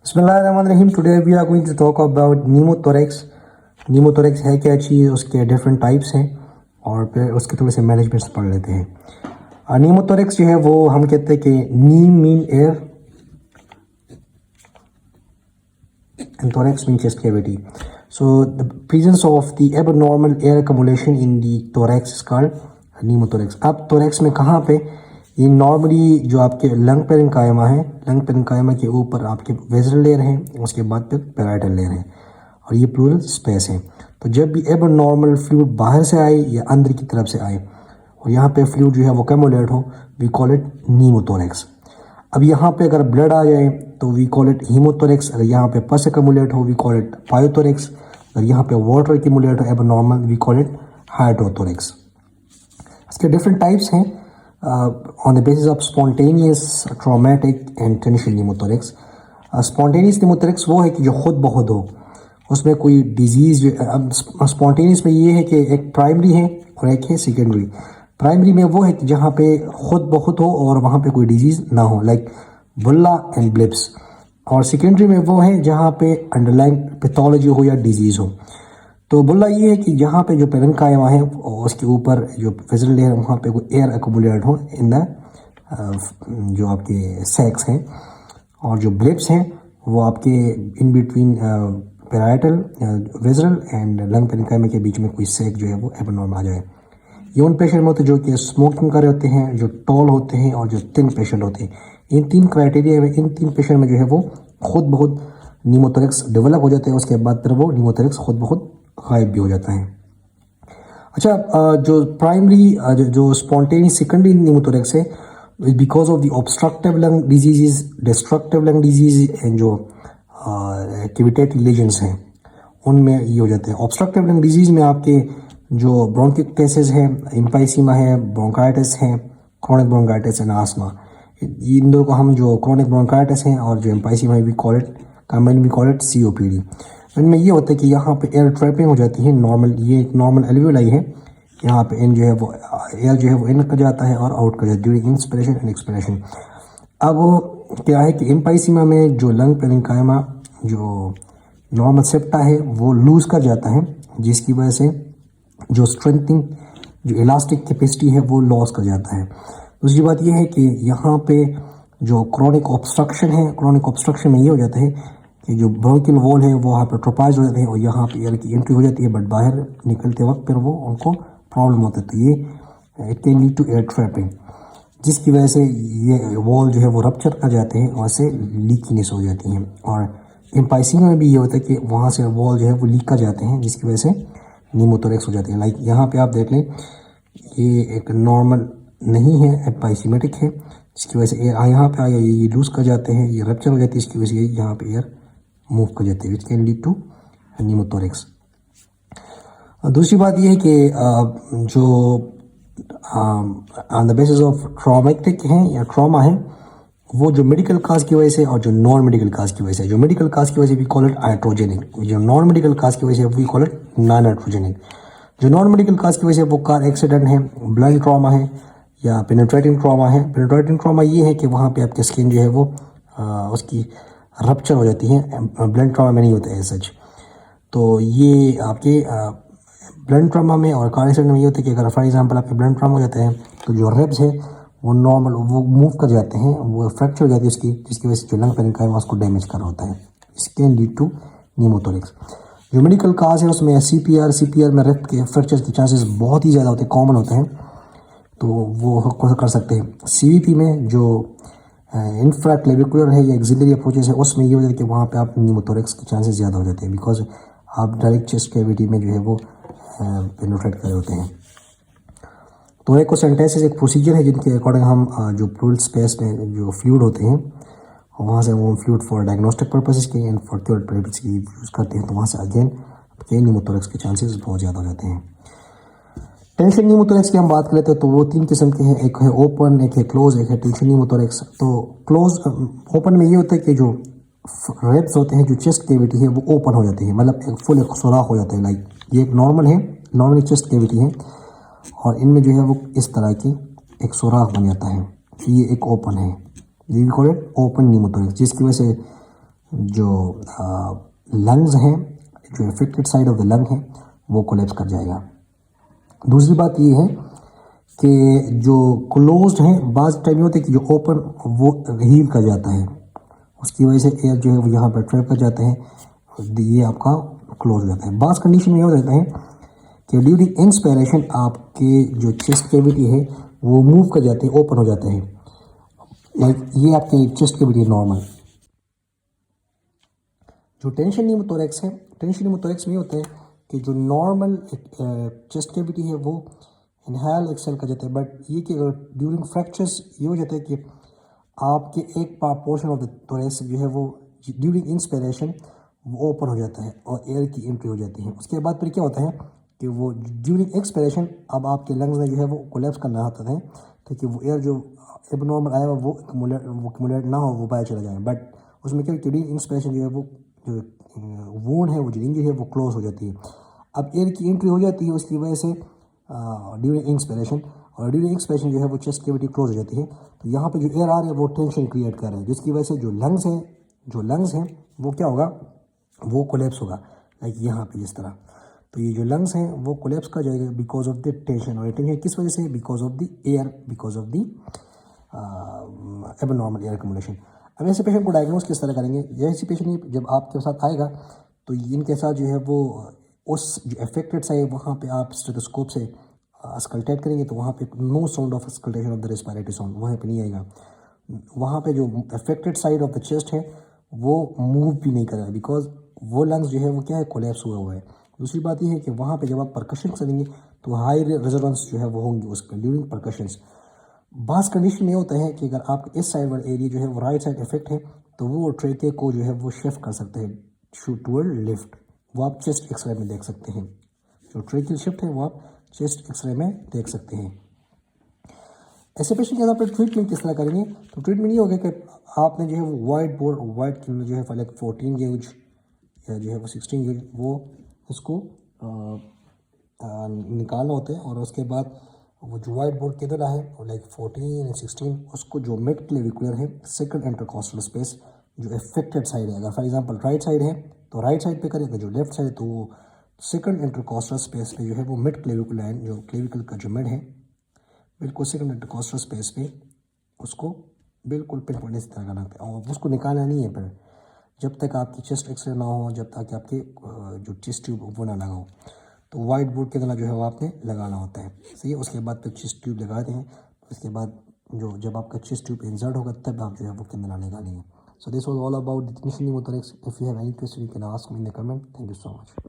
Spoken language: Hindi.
बिस्मिल्लाहिर्रहमानिर्रहीम। Today we are going to talk about pneumothorax. Pneumothorax है क्या चीज़, उसके डिफरेंट टाइप्स हैं और फिर उसके थोड़े से मैनेजमेंट्स पढ़ लेते हैं। नीमोथोरेक्स जो है वो हम कहते हैं कि pneum mean air and thorax means chest cavity. So the presence of the abnormal air accumulation in the thorax is called pneumothorax. अब thorax में कहाँ पे ये नॉर्मली जो आपके लंग पेरेन्काइमा है, लंग पेरेन्काइमा के ऊपर आपके वेसरल लेयर है, उसके बाद फिर पैराइटल लेयर है और ये प्लूरल स्पेस है। तो जब भी एबनॉर्मल फ्लूइड बाहर से आए या अंदर की तरफ से आए और यहाँ पे फ्लूइड जो है वो कैमुलेट हो, वी कॉल इट नीमोथोरेक्स। अब यहाँ पे अगर ब्लड आ जाए तो वी कॉल इट हीमोथोरेक्स। अगर यहाँ पे पस एक्यूमुलेट हो वी कॉल इट पायोथोरेक्स। अगर यहाँ पे वाटर एक्यूमुलेट हो एबनॉर्मल वी कॉल इट हाइड्रोथोरेक्स। इसके डिफरेंट टाइप्स हैं on the basis of spontaneous, traumatic and tension नीमोथोरेक्स। Spontaneous नीमोथोरेक्स वो है कि जो खुद ब खुद हो, उसमें कोई डिजीज़। अब स्पॉन्टेनियस में ये है कि एक प्राइमरी है और एक है सेकेंडरी। प्राइमरी में वो है कि जहाँ पे खुद ब खुद हो और वहाँ पे कोई डिजीज़ ना हो, लाइक बुल्ला एंड ब्लिप्स। और सेकेंडरी में वो है जहाँ पे अंडरलाइन पैथोलॉजी हो या डिजीज़ हो। तो बुल्ला ये है कि जहाँ पे जो पेरेन्काइमा है उसके ऊपर जो वेसरल लेयर है वहाँ पे कोई एयर एक्यूमुलेट हो इन द जो आपके सैक्स हैं। और जो ब्लिप्स हैं वो आपके in between parietal visceral and lung parenchyma के बीच में कोई सैक जो है वो एबनॉर्मल आ जाए। ये उन पेशेंट में होते हैं जो कि स्मोकिंग कर रहे होते हैं, जो टॉल होते हैं और जो थिन पेशेंट होते हैं। इन तीन क्राइटेरिया में, इन तीन पेशेंट में जो है वो खुद ब खुद नीमोथोरेक्स डेवलप हो जाते हैं। उसके बाद फिर वो नीमोथोरेक्स खुद ब खुद गायब भी हो जाता है। अच्छा, जो प्राइमरी जो स्पॉन्टेनियस सेकेंडरी नीमोथोरेक्स है because of the obstructive lung disease, destructive lung disease and जो कैविटेटरी लीजन्स हैं उनमें ये हो जाते हैं। ऑब्स्ट्रक्टिव लंग डिजीज़ में आपके जो ब्रोंकिक केसेस हैं, एम्फाइसीमा है, ब्रोंकाइटिस है, क्रोनिक ब्रोंकाइटिस एंड आस्मा। इन दो को हम जो क्रोनिक ब्रोंकाइटिस हैं और जो एम्फाइसीमा है we call it combine we call it COPD। इनमें ये होता है कि यहाँ पे एयर ट्रैपिंग हो जाती है नॉर्मल, ये एक नॉर्मल एल्वियोलाई है। यहाँ पे इन जो है वो एयर जो है वो इन कर जाता है और आउट कर जाता है ड्यूरिंग इंस्पिरेशन एंड एक्सपिरेशन। अब क्या है कि एम्फाइसीमा में जो लंग पेरेन्काइमा जो नॉर्मल सेप्टा है वो लूज कर जाता है, जिसकी वजह से जो स्ट्रेंथिंग जो इलास्टिक कैपेसिटी है वो लॉस कर जाता है। दूसरी बात यह है कि यहाँ पे जो क्रोनिक ऑब्स्ट्रक्शन है, क्रोनिक ऑब्स्ट्रक्शन में ये हो जाता है कि जो ब्रोंकियल वॉल है वो हाइपरट्रोफाइज हो जाते हैं और यहाँ पे एयर की एंट्री हो जाती है, बट बाहर निकलते वक्त फिर वो उनको प्रॉब्लम होता है। तो ये it can lead to air trapping, जिसकी वजह से ये वॉल जो है वो रप्चर कर जाते हैं और से लीकीनेस हो जाती है। और एम्फाइसीमा में भी ये होता है कि वहाँ से वॉल जो है वो लीक कर जाते हैं, जिसकी वजह से नीमोथोरेक्स हो जाती है। लाइक यहाँ पे आप देख लें, ये एक नॉर्मल नहीं है, एम्फाइसीमेटिक है, जिसकी वजह से एयर यहाँ पे आया ये लूज कर जाते हैं, ये रप्चर हो जाती है, इसकी वजह से यहाँ पे एयर मूव कर जाती है, which can lead to pneumothorax. दूसरी बात ये है कि जो on the basis of traumatic हैं या ट्रॉमा है, वो जो मेडिकल काज की वजह से और जो नॉन मेडिकल काज की वजह से, जो मेडिकल काज की वजह से वी कॉल इट आइट्रोजेनिक, जो नॉन मेडिकल काज की वजह से we call it non iatrogenic. जो नॉन मेडिकल काज की वजह से वो कार एक्सीडेंट है, ब्लड ट्रॉमा है या पेनिट्रेटिंग ट्रॉमा है। पेनिट्रेटिंग ट्रॉमा ये है कि वहाँ पे आपकी स्किन जो है वो उसकी रप्चर हो जाती है, ब्लड ट्रॉमा में नहीं होता है सच। तो ये आपके ब्लड ट्रॉमा में और कार एक्सीडेंट में ये होता है कि अगर फॉर एग्जांपल आपके ब्लड ट्रॉमा हो जाता है तो जो रिब्स है वो नॉर्मल वो मूव कर जाते हैं, वो फ्रैक्चर हो जाती है उसकी, जिसकी वजह से जो लंग पेरेन्काइमा उसको डैमेज कर रहा होता है। इसके लीड टू नीमोथोरेक्स। जो मेडिकल काज है उसमें CPR में रिब के फ्रैक्चर के चांसेस बहुत ही ज़्यादा होते हैं, कॉमन होते हैं, तो वो कर सकते हैं। CVP में जो इंफ्राक्लेविकुलर है या एक्सिलरी अप्रोचेस है उसमें ये हो जाता है कि वहाँ पे आप नीमोथोरेक्स के चांसेस ज़्यादा हो जाते हैं, बिकॉज आप डायरेक्ट चेस्ट कैविटी में जो है वो पेनिट्रेट कर रहे होते हैं। थोरैकोसेंटेसिस एक प्रोसीजर है जिनके अकॉर्डिंग हम जो प्लूरल स्पेस में जो फ्लूइड होते हैं वहाँ से वो फ्लूइड फॉर डायग्नोस्टिक पर्पसेस के एंड फॉर क्योर पर्पसेस की यूज़ करते हैं, तो वहाँ से अगेन के नीमोथोरेक्स के चांसेस बहुत ज़्यादा हो जाते हैं। टेंशन नीमोथोरेक्स की हम बात करें तो वो तीन किस्म के हैं, एक है ओपन, एक है क्लोज, एक है टेंशन नीमोथोरेक्स। तो क्लोज ओपन में ये होता है कि जो रिब्स होते हैं, जो चेस्ट कैविटी है वो ओपन हो जाती है, मतलब एक फुल एक सुराख हो जाता है। लाइक ये एक नॉर्मल है, नॉर्मली चेस्ट कैविटी है और इनमें जो है वो इस तरह की एक सुराख बन जाता है, ये एक ओपन है, ये भी कॉल इट ओपन नीमोथोरेक्स, जिसकी वजह से जो लंग्स हैं, जो affected side of the lung है वो कोलेप्स कर जाएगा। दूसरी बात ये है कि जो क्लोज्ड है बाज़ टाइम होता है कि जो ओपन वो हील कर जाता है, उसकी वजह से एयर जो है वो यहाँ पर ट्रैप कर जाते हैं, ये आपका क्लोज हो जाता है। बाज़ कंडीशन में ये हो जाता है कि ड्यूरिंग इंस्पिरेशन आपके जो चेस्ट कैविटी है वो मूव कर जाते हैं, ओपन हो जाते हैं। लाइक ये आपके चेस्ट कैविटी नॉर्मल। जो टेंशन न्यूमोथोरैक्स है, टेंशन न्यूमोथोरैक्स में होता है कि जो नॉर्मल चेस्ट कैविटी है वो इनहेल एक्सेल कर जाता है, बट ये कि अगर ड्यूरिंग फ्रैक्चर्स ये हो जाता है कि आपके एक पोर्शन ऑफ द थोरेक्स जो है वो ड्यूरिंग इंस्पिरेशन वो ओपन हो जाता है और एयर की एंट्री हो जाती है। उसके बाद फिर क्या होता है कि वो ड्यूरिंग एक्सपिरेशन अब आपके लंग्स में जो है वो कोलैप्स करना होता है ताकि वो एयर जो एबनॉर्मल आया वो एक्मुलेट ना हो, वो बाहर चला जाए। बट उसमें क्या ड्यूरिंग इंस्पिरेशन जो है वो जो वूंड है, वो जो इंजरी है वो क्लोज हो जाती है। अब एयर की एंट्री हो जाती है उसकी वजह से ड्यूरिंग इंस्पिरेशन, और ड्यूरिंग एक्सपिरेशन जो है वो चेस्ट कैविटी क्लोज हो जाती है। तो यहाँ पे जो एयर आ रहा है वो टेंशन क्रिएट कर रहा है, जिसकी वजह से जो लंग्स हैं वो क्या होगा, वो कोलेप्स होगा। लाइक यहाँ पे इस तरह। तो ये जो लंग्स हैं वो कोलेप्स कर जाएगा बिकॉज ऑफ द टेंशन। और टेंशन किस वजह से? Because of the air, because of the abnormal air accumulation. अब ऐसे पेशेंट को डायग्नोस किस तरह करेंगे? ऐसे पेशेंट जब आपके साथ आएगा तो इनके साथ जो है वो उस जो अफेक्टेड साइड वहाँ पे आप स्टेथोस्कोप से स्कल्टेट करेंगे तो वहाँ पे no sound of auscultation of the respiratory sound वहाँ पे नहीं आएगा। वहाँ पे जो affected side of the chest है वो मूव भी नहीं करेगा बिकॉज वो लंग्स जो है वो क्या है, कोलैप्स हुआ है। दूसरी बात ये है कि वहाँ पे जब आप परकशन करेंगे तो हाई रेजोनेंस जो है वो होंगी उसके ड्यूरिंग परकशंस। बास कंडीशन में होता है कि अगर आपका इस साइड वाला एरिया जो है वो राइट साइड इफेक्ट है तो वो ट्रेके को जो है वो शिफ्ट कर सकते हैं शूट टूवर्ड लेफ्ट। वो आप चेस्ट एक्सरे में देख सकते हैं। जो ट्रेकिल शिफ्ट है वो आप चेस्ट एक्सरे में देख सकते हैं। ऐसे पेशेंट के साथ आप ट्रीटमेंट किस तरह करेंगे? तो ट्रीटमेंट ये होगा कि आपने जो है वो वाइट किल जो है लाइक 14 गेज या जो है वो 16 गेज वो उसको निकालना होता है। और उसके बाद वो जो वाइट बोर्ड किधर है वो लाइक 14 एंड 16 उसको जो मिड क्लेविकुलर है सेकंड इंटरकॉस्टल स्पेस जो अफेक्टेड साइड है, अगर फॉर एग्जांपल राइट साइड है तो राइट साइड पे करेगा, जो लेफ्ट साइड है तो वो सेकंड इंटरकॉस्टल स्पेस पे जो है वो मिड क्लेविकुलर लाइन जो क्लेविकल का जो मिड है बिल्कुल सेकंड इंटरकॉस्टल स्पेस पे उसको बिल्कुल पिन पॉइंट इस तरह का लगता है। और उसको निकालना नहीं है पर जब तक आपकी चेस्ट एक्सरे ना हो, जब तक आपके जो चेस्ट ट्यूब वो ना लगा हो। तो वाइट बोर्ड के तरह जो है वो आपने लगाना होता है, सही है। उसके बाद फिर चेस्ट ट्यूब लगाते हैं। उसके बाद जो जब आपका चेस्ट ट्यूब इंसर्ट होगा तब आप जो है वो कितना निकालेंगे। So this was all about the tension pneumothorax. If you have any question you can ask me in the comment. Thank you so much.